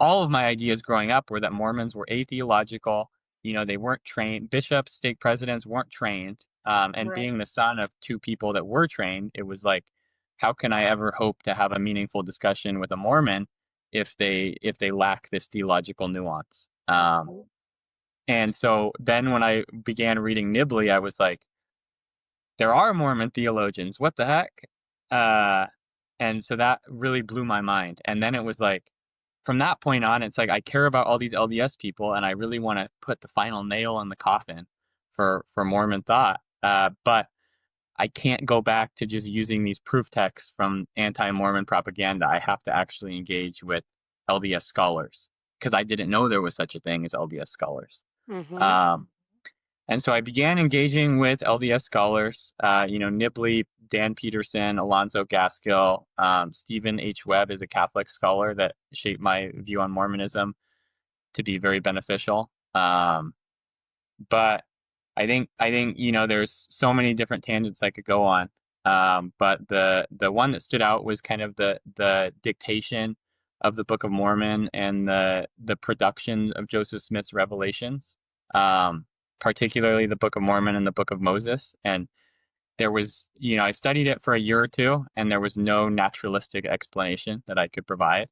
all of my ideas growing up were that Mormons were atheological. They weren't trained. Bishops, stake presidents weren't trained. And Right. being the son of two people that were trained, it was like, how can I ever hope to have a meaningful discussion with a Mormon if they lack this theological nuance? And so then when I began reading Nibley, I was like, there are Mormon theologians. What the heck? Uh, and so that really blew my mind. And then it was like, from that point on, it's like I care about all these LDS people, and I really want to put the final nail in the coffin for Mormon thought. But I can't go back to just using these proof texts from anti-Mormon propaganda. I have to actually engage with LDS scholars because I didn't know there was such a thing as LDS scholars. Mm-hmm. Um, and so I began engaging with LDS scholars, Nibley, Dan Peterson, Alonzo Gaskill, Stephen H. Webb is a Catholic scholar that shaped my view on Mormonism to be very beneficial. But I think there's so many different tangents I could go on. But the one that stood out was kind of the dictation of the Book of Mormon and the production of Joseph Smith's revelations, particularly the Book of Mormon and the Book of Moses. And there was, I studied it for a year or two, and there was no naturalistic explanation that I could provide.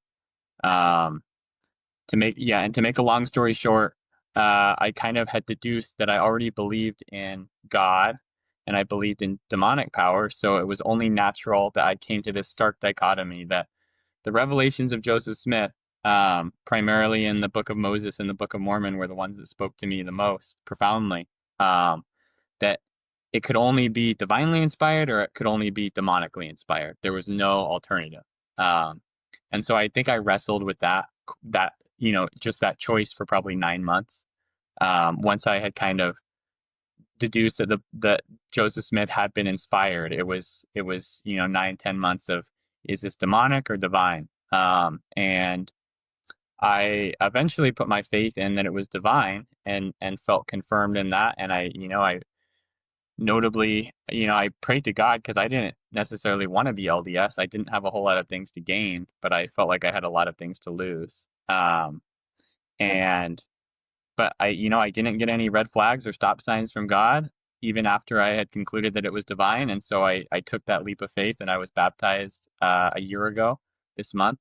Um, and to make a long story short, I kind of had deduced that I already believed in God and I believed in demonic power. So it was only natural that I came to this stark dichotomy that the revelations of Joseph Smith, primarily in the Book of Moses and the Book of Mormon, were the ones that spoke to me the most profoundly. That it could only be divinely inspired or it could only be demonically inspired. There was no alternative. Um, and so I think I wrestled with that just that choice for probably 9 months. Once I had kind of deduced that Joseph Smith had been inspired, it was 9-10 months of, is this demonic or divine? And I eventually put my faith in that it was divine and felt confirmed in that. And I notably, I prayed to God because I didn't necessarily want to be LDS. I didn't have a whole lot of things to gain, but I felt like I had a lot of things to lose. And but I didn't get any red flags or stop signs from God, even after I had concluded that it was divine. And so I took that leap of faith and I was baptized a year ago this month.